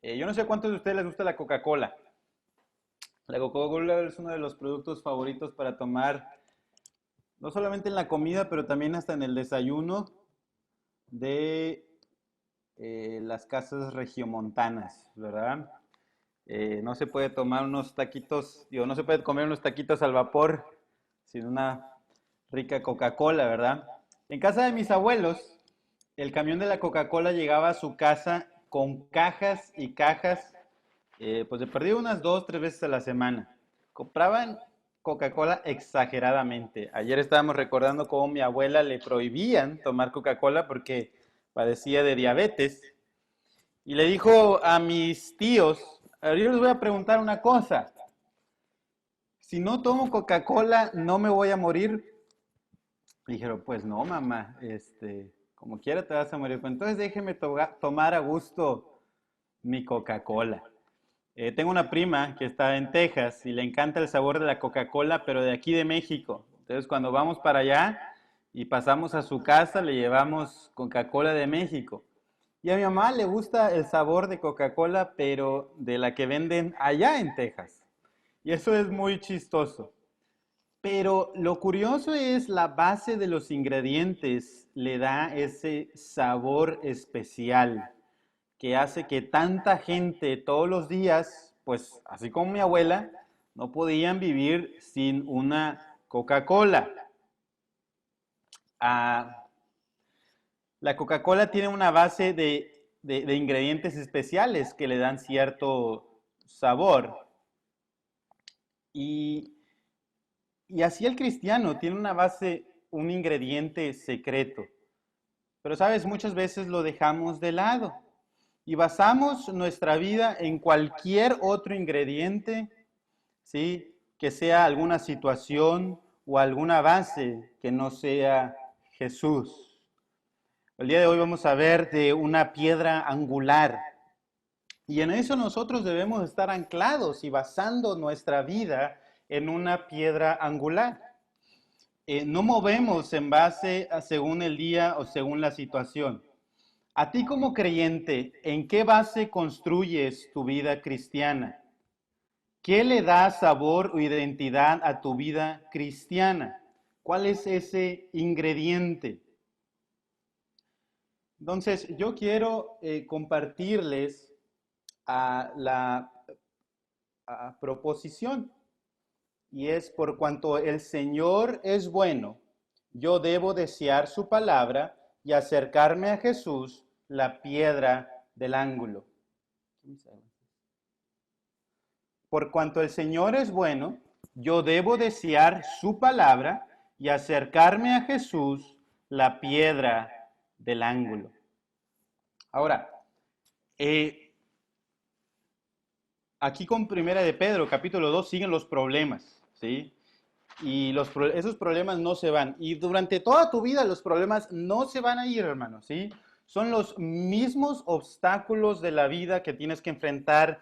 Yo no sé cuántos de ustedes les gusta la Coca-Cola. La Coca-Cola es uno de los productos favoritos para tomar, no solamente en la comida, pero también hasta en el desayuno de las casas regiomontanas, ¿verdad? No se puede tomar unos taquitos, digo, no se puede comer unos taquitos al vapor sin una rica Coca-Cola, ¿verdad? En casa de mis abuelos, el camión de la Coca-Cola llegaba a su casa con cajas y cajas, pues de perdido unas 2, 3 veces a la semana. Compraban Coca-Cola exageradamente. Ayer estábamos recordando cómo mi abuela le prohibían tomar Coca-Cola porque padecía de diabetes. Y le dijo a mis tíos, a ver, yo les voy a preguntar una cosa. Si no tomo Coca-Cola, ¿no me voy a morir? Dijeron, pues no, mamá, como quiera te vas a morir. Pues entonces déjeme tomar a gusto mi Coca-Cola. Tengo una prima que está en Texas y le encanta el sabor de la Coca-Cola, pero de aquí de México. Entonces cuando vamos para allá y pasamos a su casa, le llevamos Coca-Cola de México. Y a mi mamá le gusta el sabor de Coca-Cola, pero de la que venden allá en Texas. Y eso es muy chistoso. Pero lo curioso es la base de los ingredientes le da ese sabor especial que hace que tanta gente todos los días, pues así como mi abuela, no podían vivir sin una Coca-Cola. Ah, la Coca-Cola tiene una base de ingredientes especiales que le dan cierto sabor. Y, y así el cristiano tiene una base, un ingrediente secreto. Pero sabes, muchas veces lo dejamos de lado y basamos nuestra vida en cualquier otro ingrediente, ¿sí? Que sea alguna situación o alguna base que no sea Jesús. El día de hoy vamos a ver de una piedra angular. Y en eso nosotros debemos estar anclados y basando nuestra vida en una piedra angular. No movemos en base a según el día o según la situación. A ti como creyente, ¿en qué base construyes tu vida cristiana? ¿Qué le da sabor o identidad a tu vida cristiana? ¿Cuál es ese ingrediente? Entonces, yo quiero compartirles la proposición y es por cuanto el Señor es bueno, yo debo desear su palabra y acercarme a Jesús, la piedra del ángulo. Por cuanto el Señor es bueno, yo debo desear su palabra y acercarme a Jesús, la piedra del ángulo. Ahora, eh, aquí con Primera de Pedro, capítulo 2, siguen los problemas, ¿sí? Y esos problemas no se van. Y durante toda tu vida los problemas no se van a ir, hermano, ¿sí? Son los mismos obstáculos de la vida que tienes que enfrentar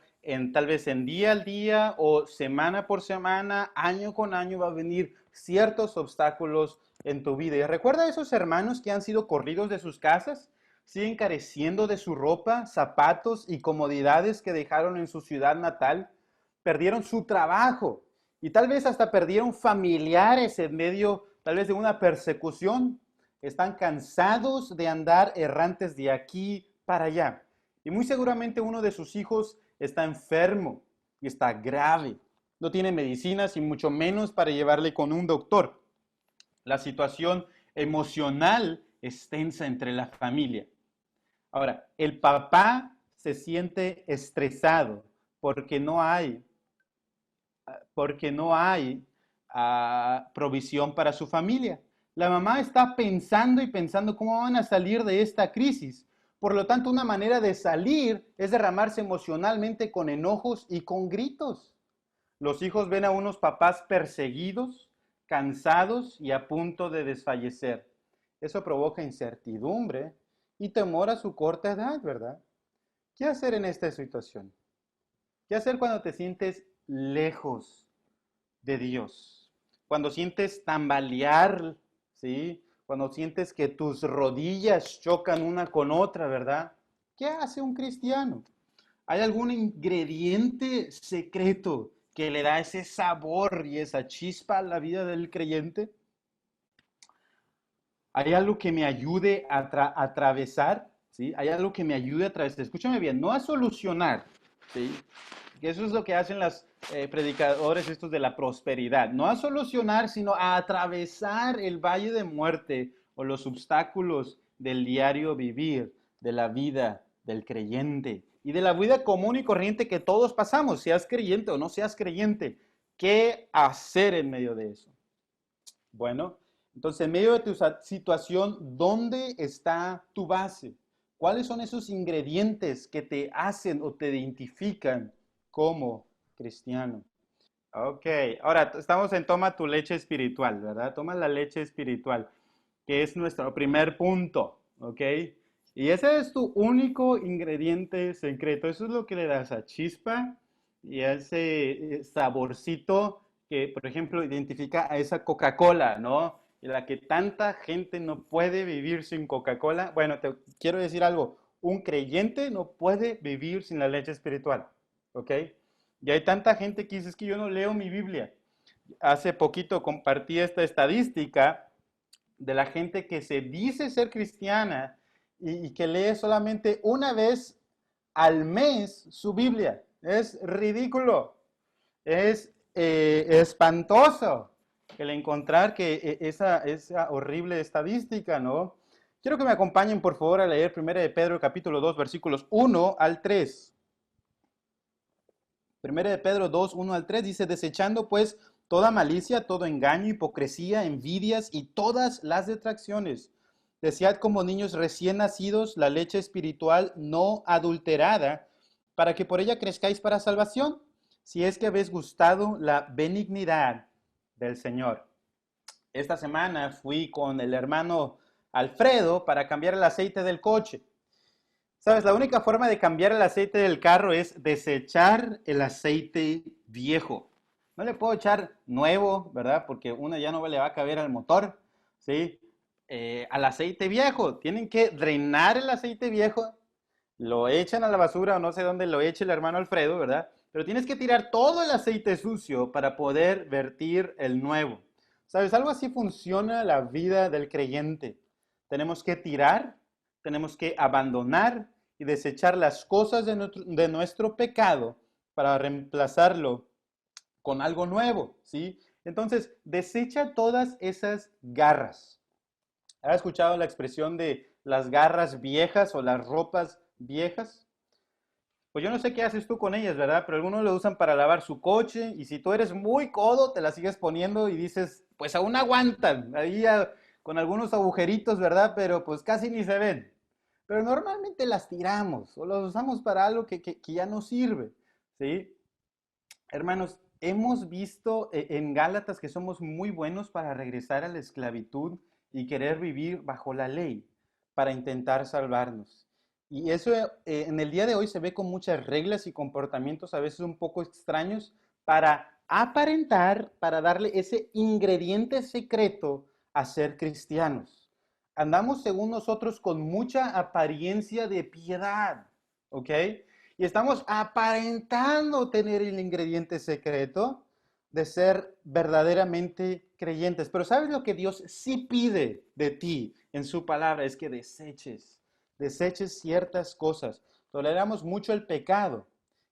tal vez en día al día o semana por semana, año con año va a venir ciertos obstáculos en tu vida. Y recuerda a esos hermanos que han sido corridos de sus casas, siguen careciendo de su ropa, zapatos y comodidades que dejaron en su ciudad natal, perdieron su trabajo, y tal vez hasta perdieron familiares en medio, tal vez de una persecución. Están cansados de andar errantes de aquí para allá. Y muy seguramente uno de sus hijos está enfermo y está grave. No tiene medicinas y mucho menos para llevarle con un doctor. La situación emocional es tensa entre la familia. Ahora, el papá se siente estresado porque no hay provisión para su familia. La mamá está pensando y pensando cómo van a salir de esta crisis. Por lo tanto, una manera de salir es derramarse emocionalmente con enojos y con gritos. Los hijos ven a unos papás perseguidos, cansados y a punto de desfallecer. Eso provoca incertidumbre y temor a su corta edad, ¿verdad? ¿Qué hacer en esta situación? ¿Qué hacer cuando te sientes lejos de Dios? Cuando sientes tambalear, ¿sí? Cuando sientes que tus rodillas chocan una con otra, ¿verdad? ¿Qué hace un cristiano? ¿Hay algún ingrediente secreto que le da ese sabor y esa chispa a la vida del creyente? ¿Hay algo que me ayude a atravesar? ¿Sí? ¿Hay algo que me ayude a atravesar? Escúchame bien, no a solucionar, ¿sí? Que eso es lo que hacen los predicadores estos de la prosperidad. No a solucionar, sino a atravesar el valle de muerte o los obstáculos del diario vivir, de la vida del creyente y de la vida común y corriente que todos pasamos, seas creyente o no seas creyente. ¿Qué hacer en medio de eso? Bueno, entonces en medio de tu situación, ¿dónde está tu base? ¿Cuáles son esos ingredientes que te hacen o te identifican como cristiano? Ok, ahora estamos en toma tu leche espiritual, ¿verdad? Toma la leche espiritual, que es nuestro primer punto, ¿ok? Y ese es tu único ingrediente secreto. Eso es lo que le da esa chispa y ese saborcito que, por ejemplo, identifica a esa Coca-Cola, ¿no? En la que tanta gente no puede vivir sin Coca-Cola. Bueno, te quiero decir algo. Un creyente no puede vivir sin la leche espiritual, ¿ok? Y hay tanta gente que dice, es que yo no leo mi Biblia. Hace poquito compartí esta estadística de la gente que se dice ser cristiana y que lee solamente una vez al mes su Biblia. Es ridículo, es espantoso el encontrar que esa horrible estadística, ¿no? Quiero que me acompañen, por favor, a leer 1 de Pedro, capítulo 2, versículos 1 al 3. 1 de Pedro 2, 1 al 3 dice, desechando pues toda malicia, todo engaño, hipocresía, envidias y todas las detracciones. Desead como niños recién nacidos la leche espiritual no adulterada, para que por ella crezcáis para salvación, si es que habéis gustado la benignidad del Señor. Esta semana fui con el hermano Alfredo para cambiar el aceite del coche. Sabes, la única forma de cambiar el aceite del carro es desechar el aceite viejo. No le puedo echar nuevo, ¿verdad? Porque uno ya no le va a caber al motor, ¿sí? Al aceite viejo. Tienen que drenar el aceite viejo, lo echan a la basura o no sé dónde lo eche el hermano Alfredo, ¿verdad? Pero tienes que tirar todo el aceite sucio para poder vertir el nuevo. ¿Sabes? Algo así funciona la vida del creyente. Tenemos que tirar, tenemos que abandonar y desechar las cosas de nuestro pecado para reemplazarlo con algo nuevo, ¿sí? Entonces, desecha todas esas garras. ¿Has escuchado la expresión de las garras viejas o las ropas viejas? Pues yo no sé qué haces tú con ellas, ¿verdad? Pero algunos lo usan para lavar su coche y si tú eres muy codo, te las sigues poniendo y dices, pues aún aguantan, ahí ya, con algunos agujeritos, ¿verdad? Pero pues casi ni se ven. Pero normalmente las tiramos o las usamos para algo que ya no sirve, ¿sí? Hermanos, hemos visto en Gálatas que somos muy buenos para regresar a la esclavitud y querer vivir bajo la ley para intentar salvarnos. Y eso en el día de hoy se ve con muchas reglas y comportamientos a veces un poco extraños para aparentar, para darle ese ingrediente secreto a ser cristianos. Andamos según nosotros con mucha apariencia de piedad, ¿ok? Y estamos aparentando tener el ingrediente secreto de ser verdaderamente creyentes. Pero ¿sabes lo que Dios sí pide de ti en su palabra? Es que deseches ciertas cosas. Toleramos mucho el pecado.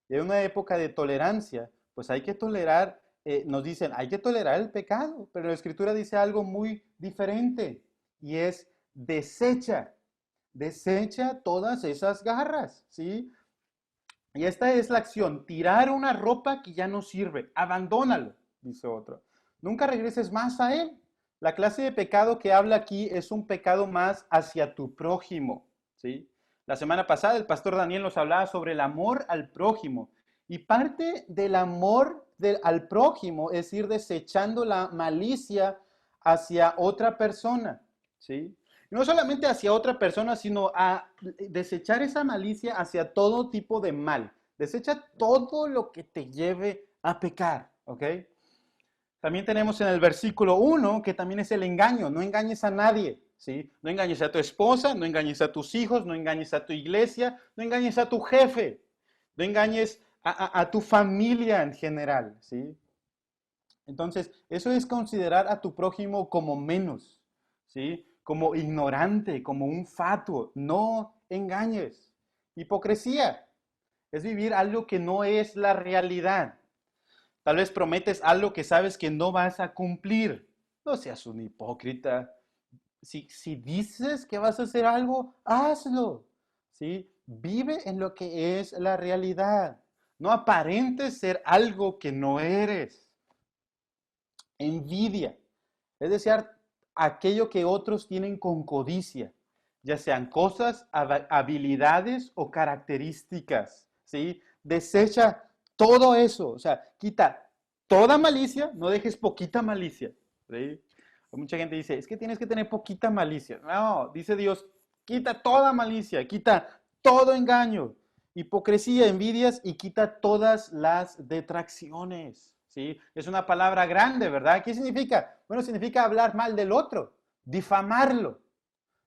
Y en una época de tolerancia, pues hay que tolerar, nos dicen, hay que tolerar el pecado, pero la Escritura dice algo muy diferente y es desecha todas esas garras, ¿sí? Y esta es la acción, tirar una ropa que ya no sirve, abandónalo, dice otro. Nunca regreses más a él. La clase de pecado que habla aquí es un pecado más hacia tu prójimo, ¿sí? La semana pasada el pastor Daniel nos hablaba sobre el amor al prójimo. Y parte del amor al prójimo es ir desechando la malicia hacia otra persona, ¿sí? No solamente hacia otra persona, sino a desechar esa malicia hacia todo tipo de mal. Desecha todo lo que te lleve a pecar, ¿ok? También tenemos en el versículo 1 que también es el engaño. No engañes a nadie, ¿sí? No engañes a tu esposa, no engañes a tus hijos, no engañes a tu iglesia, no engañes a tu jefe. No engañes a tu familia en general, ¿sí? Entonces, eso es considerar a tu prójimo como menos, ¿sí? Como ignorante, como un fatuo. No engañes. Hipocresía es vivir algo que no es la realidad. Tal vez prometes algo que sabes que no vas a cumplir. No seas un hipócrita. Si dices que vas a hacer algo, hazlo. ¿Sí? Vive en lo que es la realidad. No aparentes ser algo que no eres. Envidia es desear aquello que otros tienen con codicia, ya sean cosas, habilidades o características, ¿sí? Desecha todo eso, o sea, quita toda malicia, no dejes poquita malicia, ¿sí? Mucha gente dice, es que tienes que tener poquita malicia. No, dice Dios, quita toda malicia, quita todo engaño, hipocresía, envidias y quita todas las detracciones. ¿Sí? Es una palabra grande, ¿verdad? ¿Qué significa? Bueno, significa hablar mal del otro, difamarlo,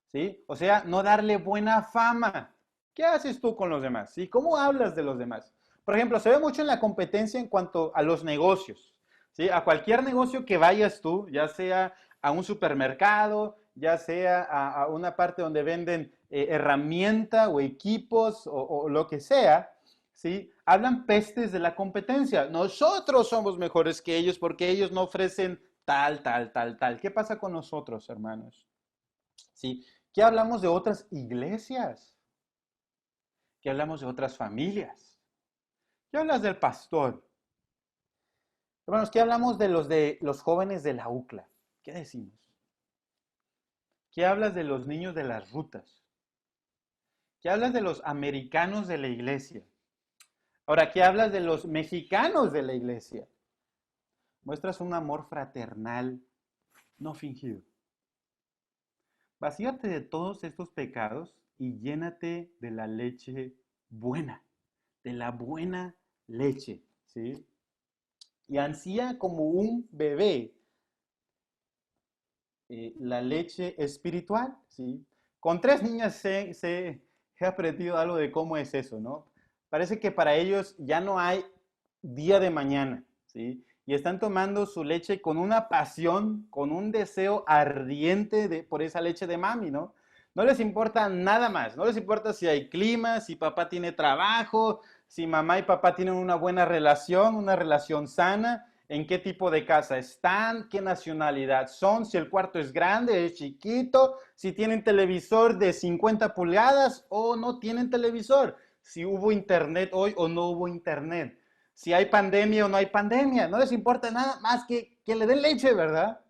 ¿sí? O sea, no darle buena fama. ¿Qué haces tú con los demás? ¿Sí? ¿Cómo hablas de los demás? Por ejemplo, se ve mucho en la competencia en cuanto a los negocios, ¿sí? A cualquier negocio que vayas tú, ya sea a un supermercado, ya sea a una parte donde venden herramienta o equipos o lo que sea, ¿sí? Hablan pestes de la competencia. Nosotros somos mejores que ellos porque ellos no ofrecen tal, tal, tal, tal. ¿Qué pasa con nosotros, hermanos? ¿Sí? ¿Qué hablamos de otras iglesias? ¿Qué hablamos de otras familias? ¿Qué hablas del pastor? Hermanos, ¿qué hablamos de los jóvenes de la UCLA? ¿Qué decimos? ¿Qué hablas de los niños de las rutas? ¿Qué hablas de los americanos de la iglesia? Ahora, ¿qué hablas de los mexicanos de la iglesia? Muestras un amor fraternal no fingido. Vacíate de todos estos pecados y llénate de la leche buena, de la buena leche, ¿sí? Y ansía como un bebé la leche espiritual, ¿sí? Con tres niñas he aprendido algo de cómo es eso, ¿no? Parece que para ellos ya no hay día de mañana, ¿sí? Y están tomando su leche con una pasión, con un deseo ardiente por esa leche de mami, ¿no? No les importa nada más, no les importa si hay clima, si papá tiene trabajo, si mamá y papá tienen una relación sana, en qué tipo de casa están, qué nacionalidad son, si el cuarto es grande, es chiquito, si tienen televisor de 50 pulgadas o no tienen televisor, si hubo internet hoy o no hubo internet, si hay pandemia o no hay pandemia, no les importa nada más que le den leche, ¿verdad?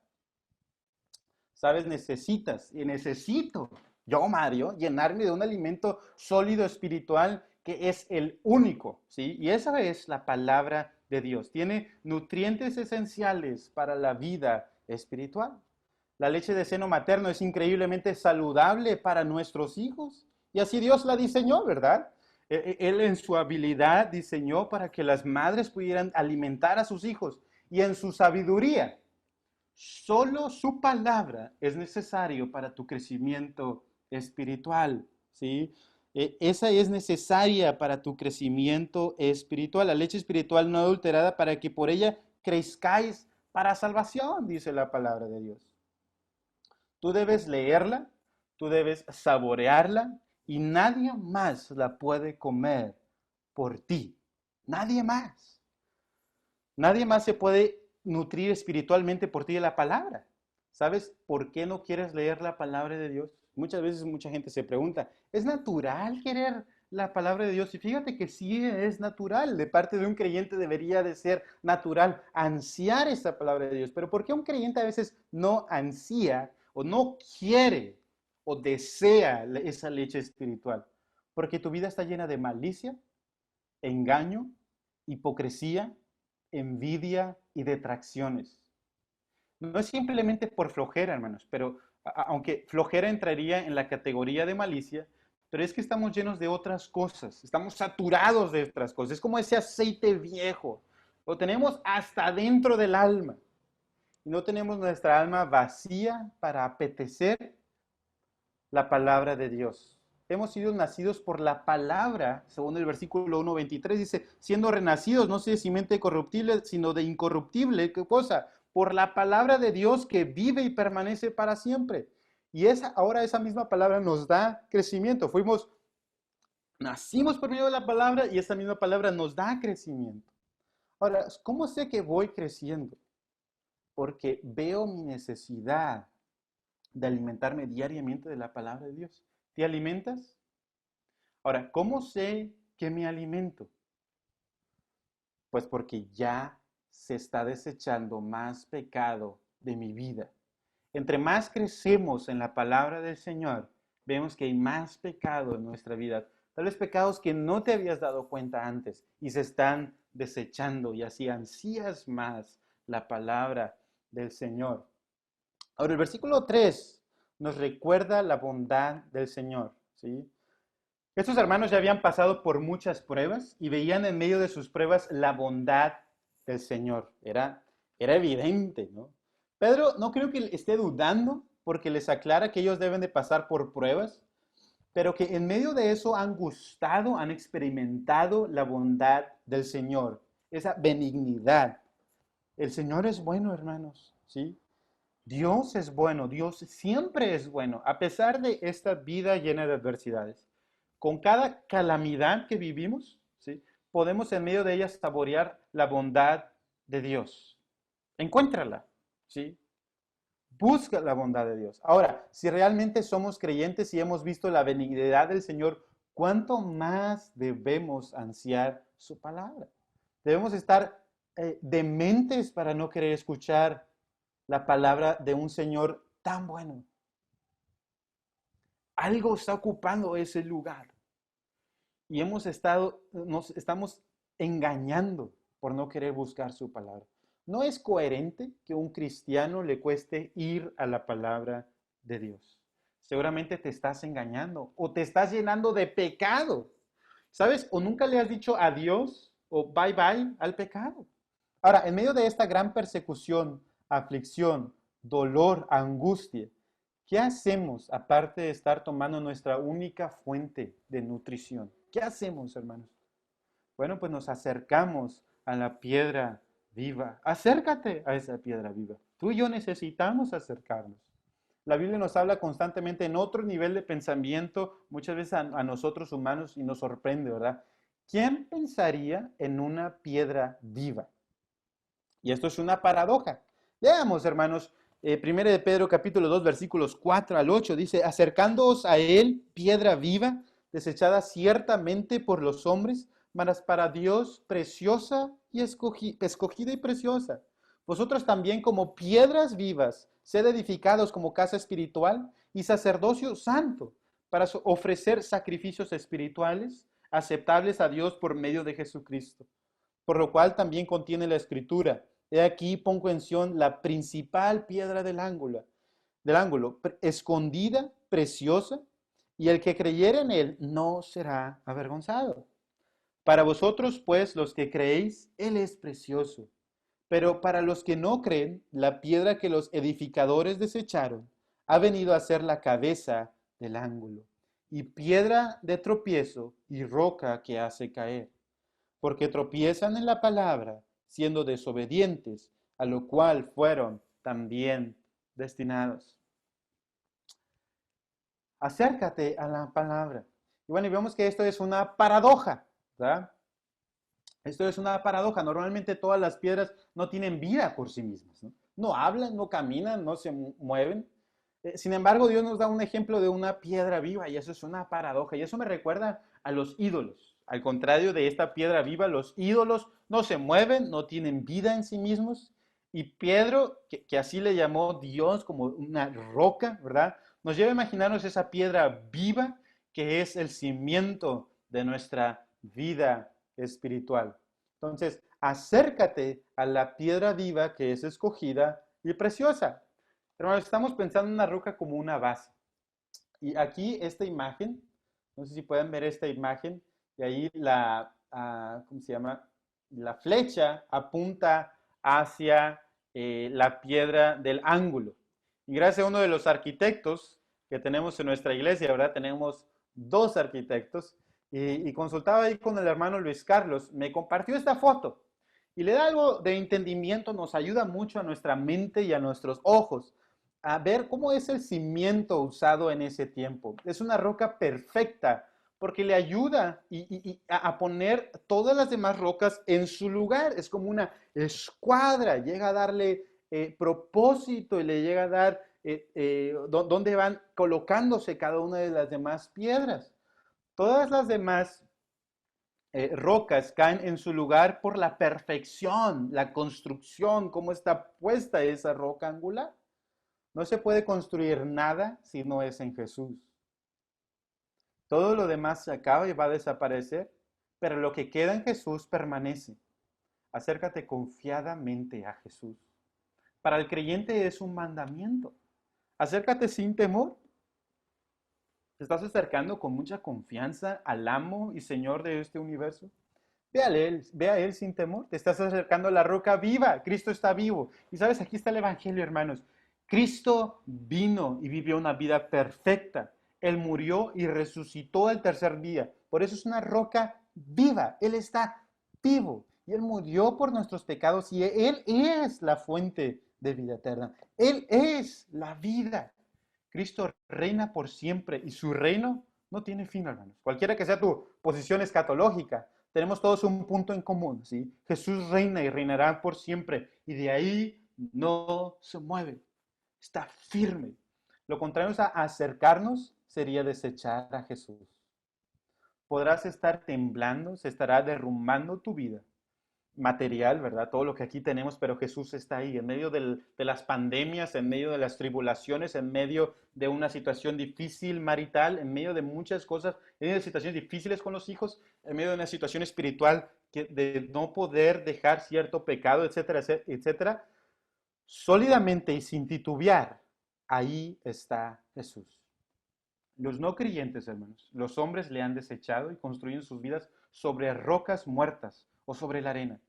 Sabes, necesitas y necesito yo, Mario, llenarme de un alimento sólido espiritual que es el único, ¿sí? Y esa es la palabra de Dios. Tiene nutrientes esenciales para la vida espiritual. La leche de seno materno es increíblemente saludable para nuestros hijos. Y así Dios la diseñó, ¿verdad? Él en su habilidad diseñó para que las madres pudieran alimentar a sus hijos. Y en su sabiduría solo su palabra es necesario para tu crecimiento espiritual, ¿sí? Esa es necesaria para tu crecimiento espiritual, la leche espiritual no adulterada para que por ella crezcáis para salvación, dice la palabra de Dios. Tú debes leerla, tú debes saborearla y nadie más la puede comer por ti. Nadie más. Nadie más se puede nutrir espiritualmente por ti de la palabra. ¿Sabes por qué no quieres leer la palabra de Dios? Muchas veces mucha gente se pregunta, ¿es natural querer la palabra de Dios? Y fíjate que sí es natural, de parte de un creyente debería de ser natural ansiar esta palabra de Dios. Pero ¿por qué un creyente a veces no ansía o no quiere o desea esa leche espiritual? Porque tu vida está llena de malicia, engaño, hipocresía, envidia y detracciones. No es simplemente por flojera, hermanos, pero aunque flojera entraría en la categoría de malicia, pero es que estamos llenos de otras cosas, estamos saturados de otras cosas, es como ese aceite viejo, lo tenemos hasta dentro del alma, y no tenemos nuestra alma vacía para apetecer la palabra de Dios. hemos sido nacidos por la palabra, según el versículo 1:23, dice, siendo renacidos, no sé de simiente corruptible, sino de incorruptible, ¿qué cosa? Por la palabra de Dios que vive y permanece para siempre. Y ahora esa misma palabra nos da crecimiento. Nacimos por medio de la palabra y esa misma palabra nos da crecimiento. Ahora, ¿cómo sé que voy creciendo? Porque veo mi necesidad de alimentarme diariamente de la palabra de Dios. ¿Te alimentas? Ahora, ¿cómo sé que me alimento? Pues porque ya se está desechando más pecado de mi vida. Entre más crecemos en la palabra del Señor, vemos que hay más pecado en nuestra vida. Tal vez pecados que no te habías dado cuenta antes y se están desechando y así ansías más la palabra del Señor. Ahora, el versículo 3 nos recuerda la bondad del Señor, ¿sí? Estos hermanos ya habían pasado por muchas pruebas y veían en medio de sus pruebas la bondad del Señor. Era evidente, ¿no? Pedro no creo que esté dudando porque les aclara que ellos deben de pasar por pruebas, pero que en medio de eso han gustado, han experimentado la bondad del Señor, esa benignidad. El Señor es bueno, hermanos, ¿sí? Dios es bueno, Dios siempre es bueno, a pesar de esta vida llena de adversidades. Con cada calamidad que vivimos, ¿sí? Podemos en medio de ella saborear la bondad de Dios. Encuéntrala, ¿sí? Busca la bondad de Dios. Ahora, si realmente somos creyentes y hemos visto la benignidad del Señor, ¿cuánto más debemos ansiar su palabra? Debemos estar dementes para no querer escuchar la palabra de un Señor tan bueno. Algo está ocupando ese lugar. Y nos estamos engañando por no querer buscar su palabra. No es coherente que un cristiano le cueste ir a la palabra de Dios. Seguramente te estás engañando o te estás llenando de pecado. ¿Sabes? O nunca le has dicho adiós o bye bye al pecado. Ahora, en medio de esta gran persecución, aflicción, dolor, angustia, ¿qué hacemos aparte de estar tomando nuestra única fuente de nutrición? ¿Qué hacemos, hermanos? Bueno, pues nos acercamos a la piedra viva. Acércate a esa piedra viva. Tú y yo necesitamos acercarnos. La Biblia nos habla constantemente en otro nivel de pensamiento, muchas veces a nosotros humanos, y nos sorprende, ¿verdad? ¿Quién pensaría en una piedra viva? Y esto es una paradoja. Leamos, hermanos, 1 de Pedro capítulo 2, versículos 4 al 8, dice, acercándoos a él, piedra viva, desechada ciertamente por los hombres, mas para Dios preciosa y escogida y preciosa. Vosotros también como piedras vivas, sed edificados como casa espiritual y sacerdocio santo, para ofrecer sacrificios espirituales aceptables a Dios por medio de Jesucristo. Por lo cual también contiene la escritura. He aquí pongo en Sión la principal piedra del ángulo, escondida, preciosa, y el que creyere en él no será avergonzado. Para vosotros, pues, los que creéis, él es precioso. Pero para los que no creen, la piedra que los edificadores desecharon ha venido a ser la cabeza del ángulo, y piedra de tropiezo y roca que hace caer, porque tropiezan en la palabra, siendo desobedientes, a lo cual fueron también destinados. Acércate a la palabra. Y bueno, y vemos que esto es una paradoja, ¿verdad? Esto es una paradoja. Normalmente todas las piedras no tienen vida por sí mismas, ¿no? No hablan, no caminan, no se mueven. Sin embargo, Dios nos da un ejemplo de una piedra viva y eso es una paradoja. Y eso me recuerda a los ídolos. Al contrario de esta piedra viva, los ídolos no se mueven, no tienen vida en sí mismos. Y Pedro, que así le llamó Dios como una roca, ¿verdad? Nos lleva a imaginarnos esa piedra viva que es el cimiento de nuestra vida espiritual. Entonces, acércate a la piedra viva que es escogida y preciosa. Hermanos, estamos pensando en una roca como una base. Y aquí esta imagen, no sé si pueden ver esta imagen, y ahí ¿cómo se llama? La flecha apunta hacia la piedra del ángulo. Y gracias a uno de los arquitectos que tenemos en nuestra iglesia, ¿verdad? Tenemos dos arquitectos, y consultaba ahí con el hermano Luis Carlos, me compartió esta foto y le da algo de entendimiento, nos ayuda mucho a nuestra mente y a nuestros ojos a ver cómo es el cimiento usado en ese tiempo. Es una roca perfecta porque le ayuda a poner todas las demás rocas en su lugar. Es como una escuadra, llega a darle propósito y le llega a dar dónde van colocándose cada una de las demás piedras. Todas las demás rocas caen en su lugar por la perfección, la construcción, cómo está puesta esa roca angular. No se puede construir nada si no es en Jesús. Todo lo demás se acaba y va a desaparecer, pero lo que queda en Jesús permanece. Acércate confiadamente a Jesús. Para el creyente es un mandamiento. Acércate sin temor. ¿Te estás acercando con mucha confianza al amo y Señor de este universo? Ve a Él sin temor. Te estás acercando a la roca viva. Cristo está vivo. Y sabes, aquí está el Evangelio, hermanos. Cristo vino y vivió una vida perfecta. Él murió y resucitó al tercer día. Por eso es una roca viva. Él está vivo. Y Él murió por nuestros pecados y Él es la fuente de vida eterna. Él es la vida. Cristo reina por siempre y su reino no tiene fin, hermanos. Cualquiera que sea tu posición escatológica, tenemos todos un punto en común, ¿sí? Jesús reina y reinará por siempre y de ahí no se mueve, está firme. Lo contrario a acercarnos sería desechar a Jesús. Podrás estar temblando, se estará derrumbando tu vida material, ¿verdad? Todo lo que aquí tenemos, pero Jesús está ahí, en medio de las pandemias, en medio de las tribulaciones, en medio de una situación difícil marital, en medio de muchas cosas, en medio de situaciones difíciles con los hijos, en medio de una situación espiritual de no poder dejar cierto pecado, etcétera, etcétera, sólidamente y sin titubear, ahí está Jesús. Los no creyentes, hermanos, los hombres le han desechado y construyen sus vidas sobre rocas muertas o sobre la arena,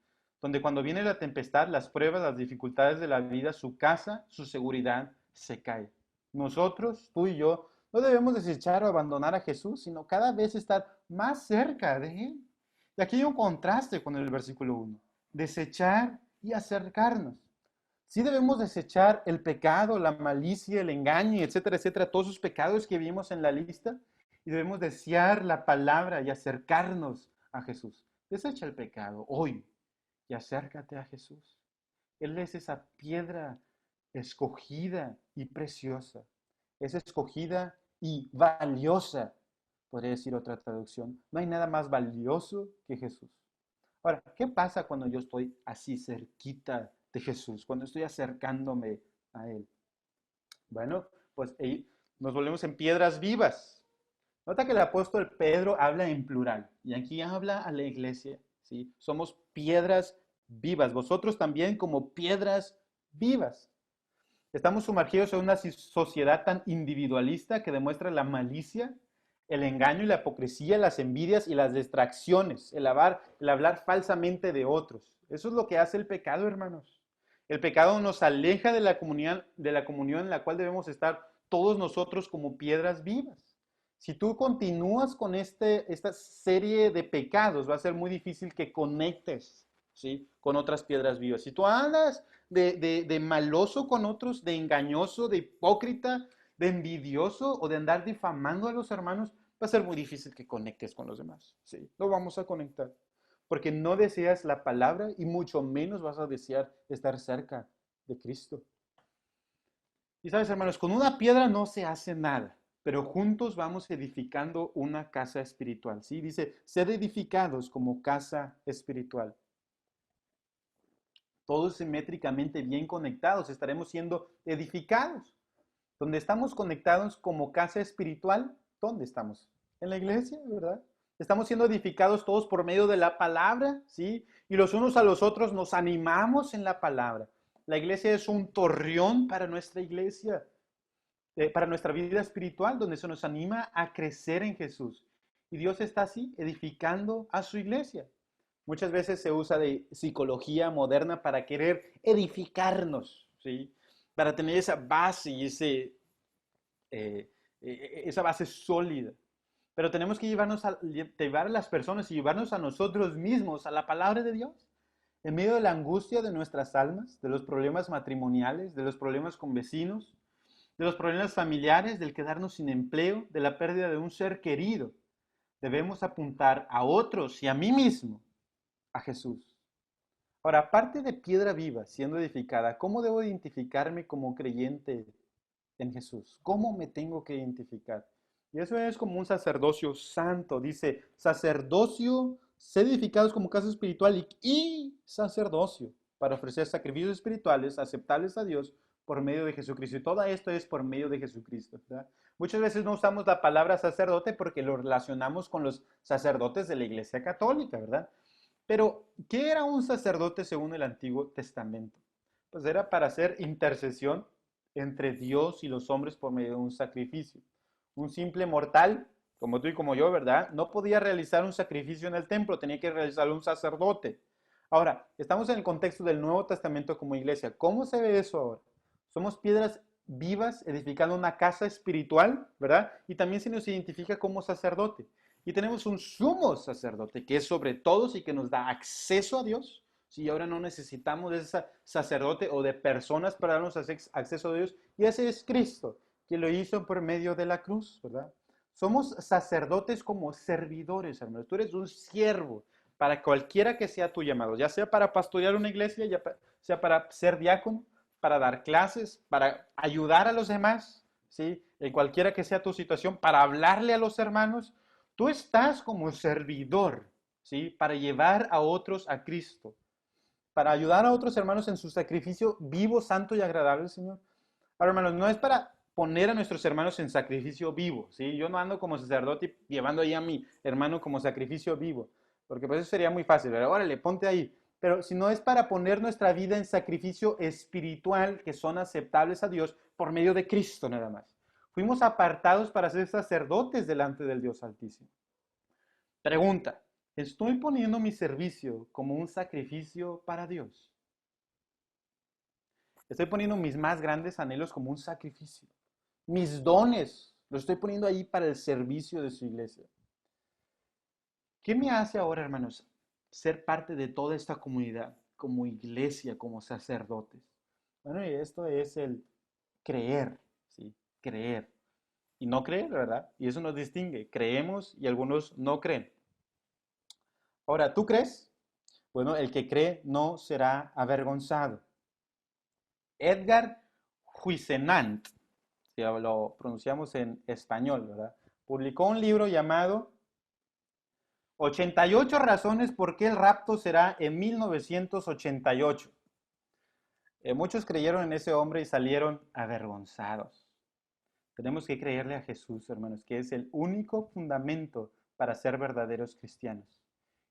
donde cuando viene la tempestad, las pruebas, las dificultades de la vida, su casa, su seguridad se cae. Nosotros, tú y yo, no debemos desechar o abandonar a Jesús, sino cada vez estar más cerca de Él. Y aquí hay un contraste con el versículo 1. Desechar y acercarnos. Sí debemos desechar el pecado, la malicia, el engaño, etcétera, etcétera, todos esos pecados que vimos en la lista y debemos desear la palabra y acercarnos a Jesús. Desecha el pecado hoy y acércate a Jesús. Él es esa piedra escogida y preciosa. Es escogida y valiosa, podría decir otra traducción. No hay nada más valioso que Jesús. Ahora, ¿qué pasa cuando yo estoy así cerquita de Jesús? Cuando estoy acercándome a Él. Bueno, pues nos volvemos en piedras vivas. Nota que el apóstol Pedro habla en plural y aquí habla a la iglesia, ¿sí? Somos piedras vivas, vosotros también como piedras vivas. Estamos sumergidos en una sociedad tan individualista que demuestra la malicia, el engaño y la hipocresía, las envidias y las distracciones, el hablar falsamente de otros. Eso es lo que hace el pecado, hermanos. El pecado nos aleja de la comunión en la cual debemos estar todos nosotros como piedras vivas. Si tú continúas con esta serie de pecados, va a ser muy difícil que conectes, ¿sí?, con otras piedras vivas. Si tú andas de maloso con otros, de engañoso, de hipócrita, de envidioso o de andar difamando a los hermanos, va a ser muy difícil que conectes con los demás, ¿sí? No vamos a conectar, porque no deseas la palabra y mucho menos vas a desear estar cerca de Cristo. Y sabes, hermanos, con una piedra no se hace nada, pero juntos vamos edificando una casa espiritual, ¿sí? Dice, sed edificados como casa espiritual. Todos simétricamente bien conectados, estaremos siendo edificados. Donde estamos conectados como casa espiritual, ¿dónde estamos? En la iglesia, ¿verdad? Estamos siendo edificados todos por medio de la palabra, ¿sí? Y los unos a los otros nos animamos en la palabra. La iglesia es un torreón para nuestra iglesia, para nuestra vida espiritual, donde se nos anima a crecer en Jesús. Y Dios está así, edificando a su iglesia. Muchas veces se usa de psicología moderna para querer edificarnos, ¿sí? Para tener esa base y esa base sólida. pero tenemos que llevar a las personas y llevarnos a nosotros mismos a la palabra de Dios. En medio de la angustia de nuestras almas, de los problemas matrimoniales, de los problemas con vecinos, de los problemas familiares, del quedarnos sin empleo, de la pérdida de un ser querido, debemos apuntar a otros y a mí mismo, a Jesús. Ahora, aparte de piedra viva siendo edificada, ¿cómo debo identificarme como creyente en Jesús? ¿Cómo me tengo que identificar? Y eso es como un sacerdocio santo. Dice, sacerdocio, sed edificados como casa espiritual y sacerdocio para ofrecer sacrificios espirituales aceptables a Dios por medio de Jesucristo. Y todo esto es por medio de Jesucristo, ¿verdad? Muchas veces no usamos la palabra sacerdote porque lo relacionamos con los sacerdotes de la Iglesia Católica, ¿verdad? Pero, ¿qué era un sacerdote según el Antiguo Testamento? Pues era para hacer intercesión entre Dios y los hombres por medio de un sacrificio. Un simple mortal, como tú y como yo, ¿verdad? No podía realizar un sacrificio en el templo, tenía que realizarlo un sacerdote. Ahora, estamos en el contexto del Nuevo Testamento como iglesia. ¿Cómo se ve eso ahora? Somos piedras vivas edificando una casa espiritual, ¿verdad? Y también se nos identifica como sacerdote. Y tenemos un sumo sacerdote que es sobre todos y que nos da acceso a Dios. Si ahora no necesitamos de ese sacerdote o de personas para darnos acceso a Dios, y ese es Cristo, que lo hizo por medio de la cruz, ¿verdad? Somos sacerdotes como servidores, hermanos. Tú eres un siervo para cualquiera que sea tu llamado, ya sea para pastorear una iglesia, ya sea para ser diácono, para dar clases, para ayudar a los demás, ¿sí? En cualquiera que sea tu situación, para hablarle a los hermanos. Tú estás como servidor, ¿sí? Para llevar a otros a Cristo, para ayudar a otros hermanos en su sacrificio vivo, santo y agradable, Señor. Ahora, hermanos, no es para poner a nuestros hermanos en sacrificio vivo, ¿sí? Yo no ando como sacerdote llevando ahí a mi hermano como sacrificio vivo, porque pues eso sería muy fácil, ¿verdad? Órale, ponte ahí. Pero si no es para poner nuestra vida en sacrificio espiritual que son aceptables a Dios por medio de Cristo nada más. Fuimos apartados para ser sacerdotes delante del Dios Altísimo. Pregunta, ¿estoy poniendo mi servicio como un sacrificio para Dios? Estoy poniendo mis más grandes anhelos como un sacrificio. Mis dones los estoy poniendo ahí para el servicio de su iglesia. ¿Qué me hace ahora, hermanos, ser parte de toda esta comunidad, como iglesia, como sacerdotes? Bueno, y esto es el creer, ¿sí? Creer. Y no creer, ¿verdad? Y eso nos distingue. Creemos y algunos no creen. Ahora, ¿tú crees? Bueno, el que cree no será avergonzado. Edgar Huizenant, si lo pronunciamos en español, ¿verdad? Publicó un libro llamado 88 razones por qué el rapto será en 1988. Muchos creyeron en ese hombre y salieron avergonzados. Tenemos que creerle a Jesús, hermanos, que es el único fundamento para ser verdaderos cristianos.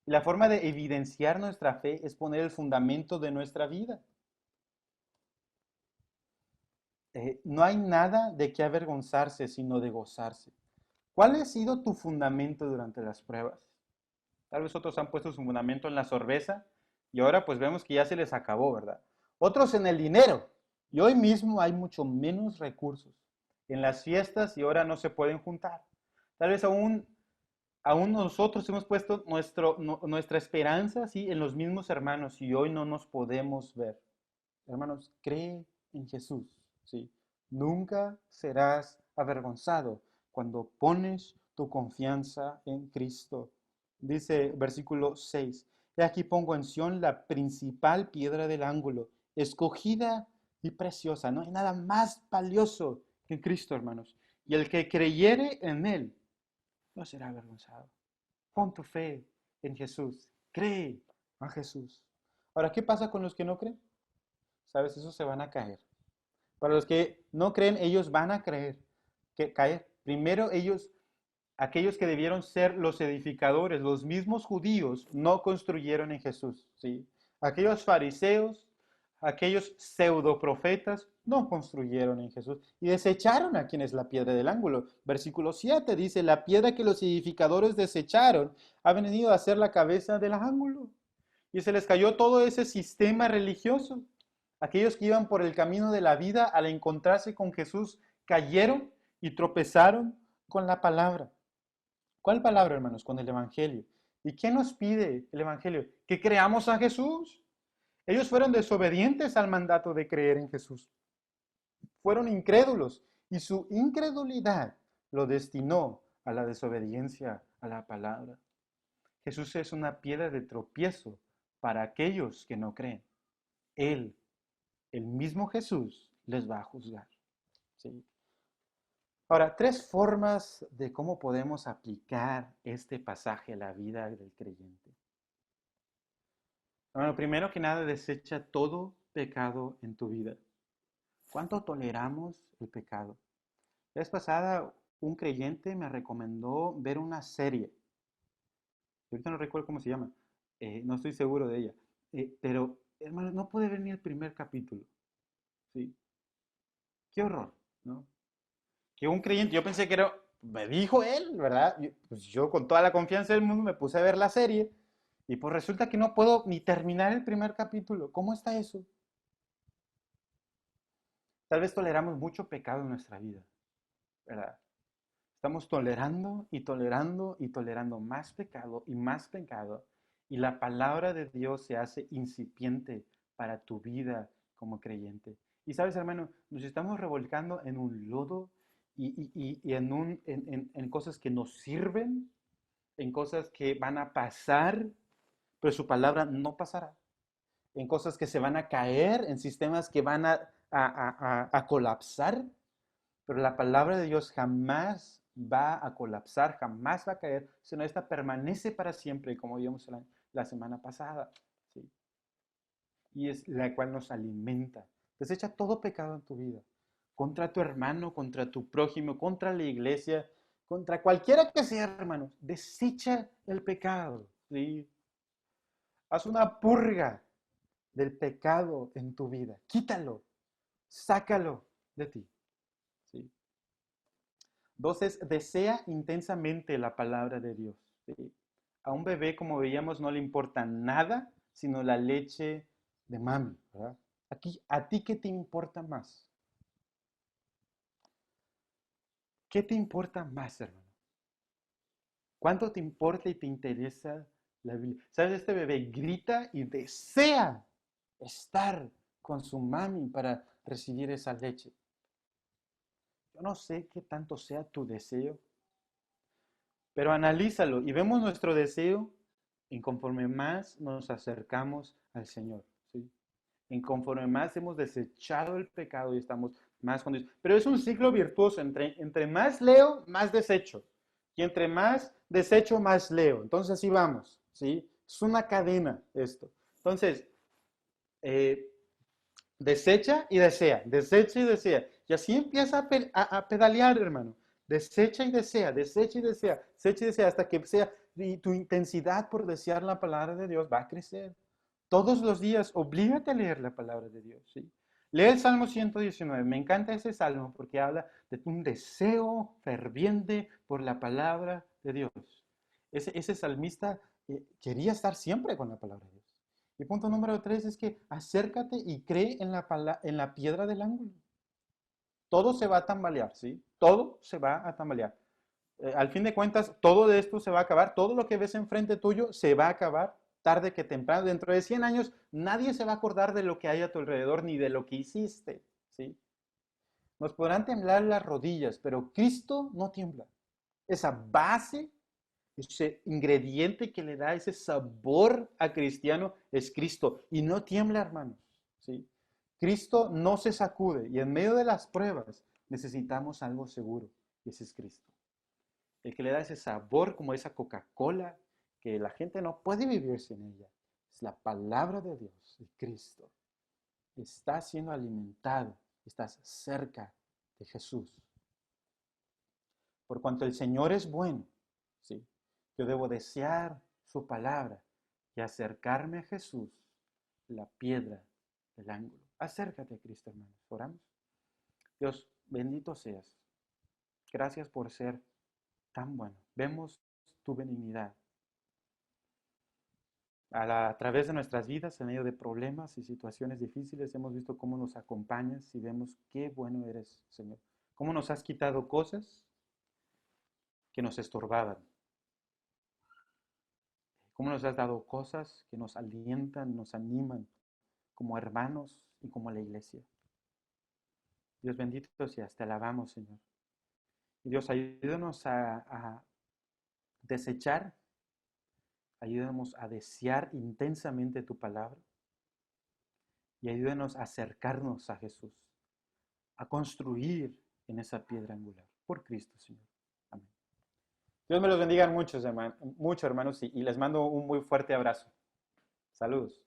Y la forma de evidenciar nuestra fe es poner el fundamento de nuestra vida. No hay nada de qué avergonzarse, sino de gozarse. ¿Cuál ha sido tu fundamento durante las pruebas? Tal vez otros han puesto su fundamento en la cerveza y ahora pues vemos que ya se les acabó, ¿verdad? Otros en el dinero y hoy mismo hay mucho menos recursos en las fiestas y ahora no se pueden juntar. Tal vez aún nosotros hemos puesto nuestra esperanza, ¿sí? En los mismos hermanos y hoy no nos podemos ver. Hermanos, cree en Jesús, ¿sí? Nunca serás avergonzado cuando pones tu confianza en Cristo. Dice versículo 6, y aquí pongo en Sión la principal piedra del ángulo, escogida y preciosa. No hay nada más valioso que Cristo, hermanos. Y el que creyere en Él no será avergonzado. Pon tu fe en Jesús. Cree a Jesús. Ahora, ¿qué pasa con los que no creen? ¿Sabes? Esos se van a caer. Para los que no creen, ellos van a caer. Primero aquellos que debieron ser los edificadores, los mismos judíos, no construyeron en Jesús, ¿sí? Aquellos fariseos, aquellos pseudoprofetas, no construyeron en Jesús y desecharon a quien es la piedra del ángulo. Versículo 7 dice, la piedra que los edificadores desecharon ha venido a ser la cabeza del ángulo. Y se les cayó todo ese sistema religioso. Aquellos que iban por el camino de la vida, al encontrarse con Jesús, cayeron y tropezaron con la palabra. ¿Cuál palabra, hermanos? Con el Evangelio. ¿Y qué nos pide el Evangelio? Que creamos a Jesús. Ellos fueron desobedientes al mandato de creer en Jesús. Fueron incrédulos y su incredulidad lo destinó a la desobediencia a la palabra. Jesús es una piedra de tropiezo para aquellos que no creen. Él, el mismo Jesús, les va a juzgar. ¿Sí? Ahora, tres formas de cómo podemos aplicar este pasaje a la vida del creyente. Bueno, primero que nada, desecha todo pecado en tu vida. ¿Cuánto toleramos el pecado? La vez pasada, un creyente me recomendó ver una serie. Ahorita no recuerdo cómo se llama. No estoy seguro de ella. Pero, hermano, no pude ver ni el primer capítulo. ¿Sí? Qué horror, ¿no? Que un creyente, yo pensé que era, me dijo él, ¿verdad? Pues yo con toda la confianza del mundo me puse a ver la serie y pues resulta que no puedo ni terminar el primer capítulo. ¿Cómo está eso? Tal vez toleramos mucho pecado en nuestra vida, ¿verdad? Estamos tolerando y tolerando y tolerando más pecado y la palabra de Dios se hace incipiente para tu vida como creyente. Y sabes, hermano, nos estamos revolcando en un lodo y en cosas que nos sirven, en cosas que van a pasar, pero su palabra no pasará. En cosas que se van a caer, en sistemas que van a colapsar, pero la palabra de Dios jamás va a colapsar, jamás va a caer, sino esta permanece para siempre, como vimos la semana pasada. ¿Sí? Y es la cual nos alimenta. Desecha todo pecado en tu vida, contra tu hermano, contra tu prójimo, contra la iglesia, contra cualquiera que sea, hermanos. Desecha el pecado. ¿Sí? Haz una purga del pecado en tu vida. Quítalo, sácalo de ti. ¿Sí? Dos es, desea intensamente la palabra de Dios. ¿Sí? A un bebé, como veíamos, no le importa nada, sino la leche de mami, ¿verdad? Aquí, ¿a ti qué te importa más? ¿Qué te importa más, hermano? ¿Cuánto te importa y te interesa la Biblia? ¿Sabes? Este bebé grita y desea estar con su mami para recibir esa leche. Yo no sé qué tanto sea tu deseo, pero analízalo y vemos nuestro deseo en conforme más nos acercamos al Señor, ¿sí? En conforme más hemos desechado el pecado y estamos más con Dios. Pero es un ciclo virtuoso, entre más leo, más desecho. Y entre más desecho, más leo. Entonces así vamos, ¿sí? Es una cadena esto. Entonces, eh, desecha y desea, desecha y desea. Y así empieza a pedalear, hermano. Desecha y desea, desecha y desea, desecha y desea, hasta que sea, y tu intensidad por desear la palabra de Dios va a crecer. Todos los días, oblígate a leer la palabra de Dios, ¿sí? Lee el Salmo 119. Me encanta ese salmo porque habla de un deseo ferviente por la palabra de Dios. Ese salmista quería estar siempre con la palabra de Dios. Y punto número 3 es que acércate y cree en la piedra del ángulo. Todo se va a tambalear, ¿sí? Todo se va a tambalear. Al fin de cuentas, todo de esto se va a acabar. Todo lo que ves enfrente tuyo se va a acabar tarde que temprano. Dentro de 100 años, nadie se va a acordar de lo que hay a tu alrededor ni de lo que hiciste, ¿sí? Nos podrán temblar las rodillas, pero Cristo no tiembla. Esa base, ese ingrediente que le da ese sabor a cristiano es Cristo. Y no tiembla, hermanos. ¿Sí? Cristo no se sacude. Y en medio de las pruebas necesitamos algo seguro. Y ese es Cristo. El que le da ese sabor como esa Coca-Cola, que la gente no puede vivir sin ella. Es la palabra de Dios, de Cristo. Estás siendo alimentado. Estás cerca de Jesús. Por cuanto el Señor es bueno, ¿sí? Yo debo desear su palabra y acercarme a Jesús, la piedra del ángulo. Acércate a Cristo, hermanos. Oramos. Dios, bendito seas. Gracias por ser tan bueno. Vemos tu benignidad a través de nuestras vidas, en medio de problemas y situaciones difíciles. Hemos visto cómo nos acompañas y vemos qué bueno eres, Señor. Cómo nos has quitado cosas que nos estorbaban. cómo nos has dado cosas que nos alientan, nos animan como hermanos y como la iglesia. Dios bendito seas, te alabamos, Señor. Y Dios, ayúdanos a desechar, ayúdanos a desear intensamente tu palabra y ayúdanos a acercarnos a Jesús, a construir en esa piedra angular. Por Cristo, Señor. Amén. Dios me los bendiga mucho, hermanos, y les mando un muy fuerte abrazo. Saludos.